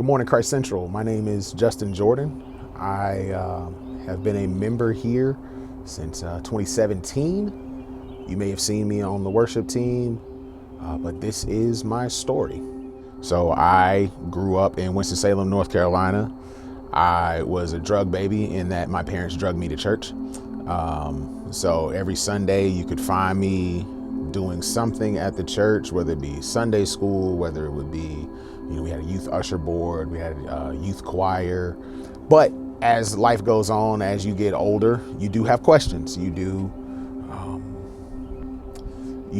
Good morning, Christ Central. My name is Justin Jordan. I have been a member here since 2017. You may have seen me on the worship team, but this is my story. So I grew up in Winston-Salem, North Carolina. I was a drug baby in that my parents drugged me to church. So every Sunday you could find me doing something at the church, whether it be Sunday school, whether it would be, we had a youth usher board, we had a youth choir. But as life goes on, as you get older, you do have questions. You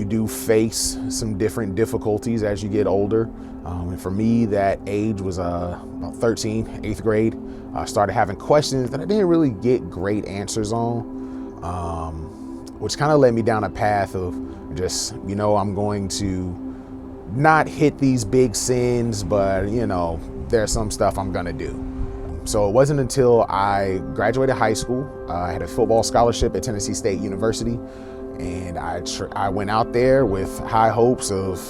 do face some different difficulties as you get older. And for me, that age was about 13, 8th grade. I started having questions that I didn't really get great answers on, which kind of led me down a path of just, I'm going to not hit these big sins, but, there's some stuff I'm going to do. So it wasn't until I graduated high school, I had a football scholarship at Tennessee State University. And I went out there with high hopes of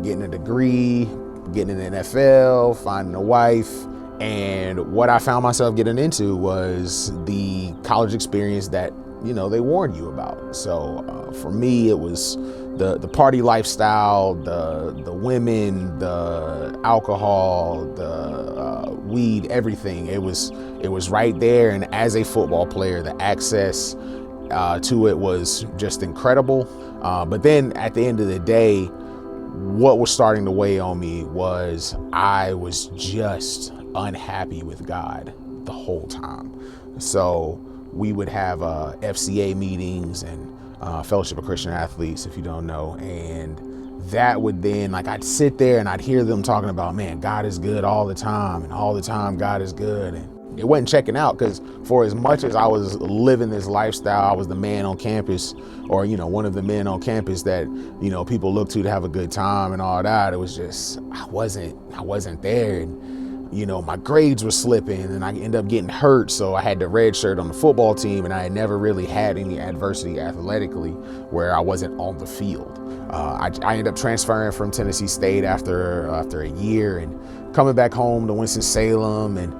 getting a degree, getting in the NFL, finding a wife. And what I found myself getting into was the college experience that, they warned you about. So for me, it was the party lifestyle, the women, the alcohol, the weed, everything. It was right there. And as a football player, the access to it was just incredible. But then at the end of the day, what was starting to weigh on me was I was just unhappy with God the whole time. So we would have FCA meetings and Fellowship of Christian Athletes, if you don't know. And that would then, I'd sit there and I'd hear them talking about, man, God is good all the time. And all the time, God is good. And it wasn't checking out, because for as much as I was living this lifestyle, I was the man on campus, or, one of the men on campus that, people look to have a good time and all that. It was just, I wasn't there. And, my grades were slipping and I ended up getting hurt. So I had the red shirt on the football team, and I had never really had any adversity athletically where I wasn't on the field. I ended up transferring from Tennessee State after a year and coming back home to Winston-Salem, and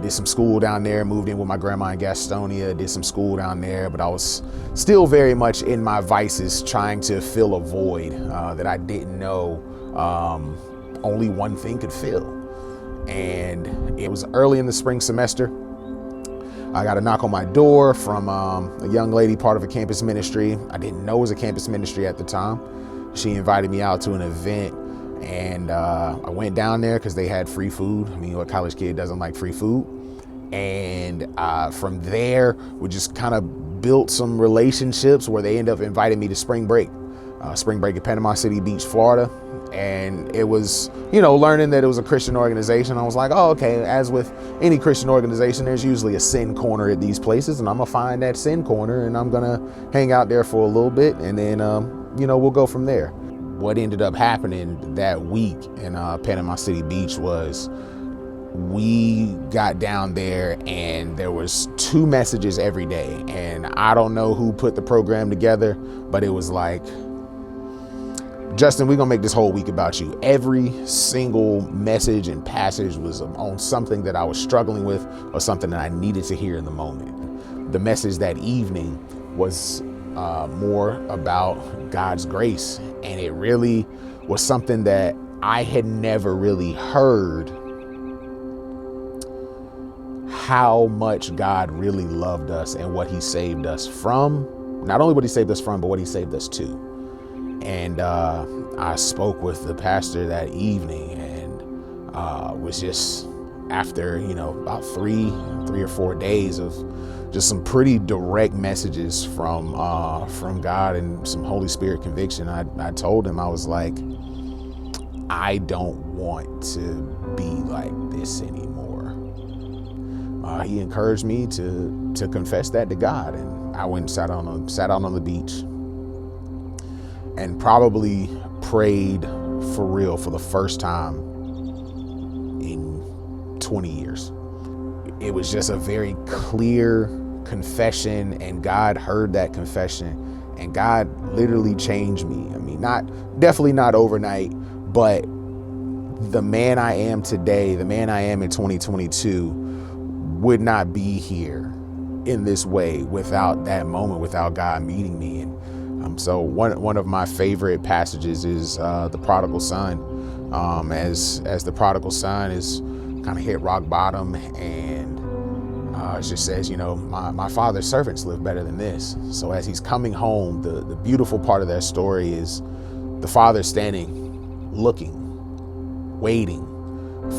did some school down there, moved in with my grandma in Gastonia, did some school down there, but I was still very much in my vices, trying to fill a void that I didn't know only one thing could fill. And it was early in the spring semester. I got a knock on my door from a young lady, part of a campus ministry. I didn't know it was a campus ministry at the time. She invited me out to an event, and I went down there because they had free food. I mean, what college kid doesn't like free food? And from there, we just kind of built some relationships where they ended up inviting me to spring break at Panama City Beach, Florida. And it was, learning that it was a Christian organization. I was like, oh, okay, as with any Christian organization, there's usually a sin corner at these places, and I'm gonna find that sin corner and I'm gonna hang out there for a little bit, and then, we'll go from there. What ended up happening that week in Panama City Beach was we got down there and there was 2 messages every day. And I don't know who put the program together, but it was like, Justin, we're gonna make this whole week about you. Every single message and passage was on something that I was struggling with or something that I needed to hear in the moment. The message that evening was more about God's grace. And it really was something that I had never really heard, how much God really loved us and what he saved us from. Not only what he saved us from, but what he saved us to. And I spoke with the pastor that evening, and was just after, about three or 4 days of just some pretty direct messages from God and some Holy Spirit conviction. I told him, I was like, I don't want to be like this anymore. He encouraged me to confess that to God, and I went and sat out on the beach and probably prayed for real for the first time in 20 years. It was just a very clear confession, and God heard that confession, and God literally changed me. I mean, definitely not overnight, but the man I am today, the man I am in 2022, would not be here in this way without that moment, without God meeting me. And so one of my favorite passages is the prodigal son. As the prodigal son is kind of hit rock bottom, and it just says, my father's servants live better than this. So as he's coming home, the beautiful part of that story is the father standing, looking, waiting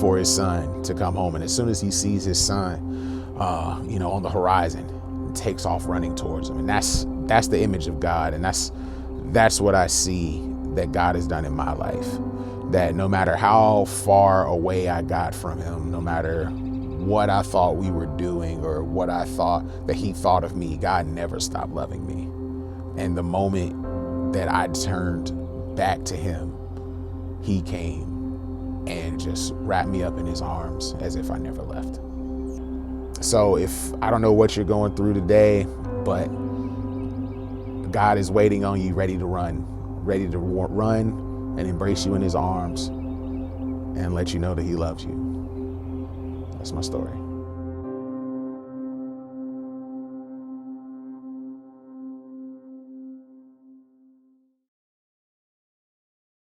for his son to come home. And as soon as he sees his son, on the horizon, he takes off running towards him. And that's the image of God. And that's what I see that God has done in my life. That no matter how far away I got from him, no matter what I thought we were doing or what I thought that he thought of me, God never stopped loving me. And the moment that I turned back to him, he came and just wrapped me up in his arms as if I never left. So I don't know what you're going through today, but God is waiting on you, ready to run and embrace you in his arms and let you know that he loves you. That's my story.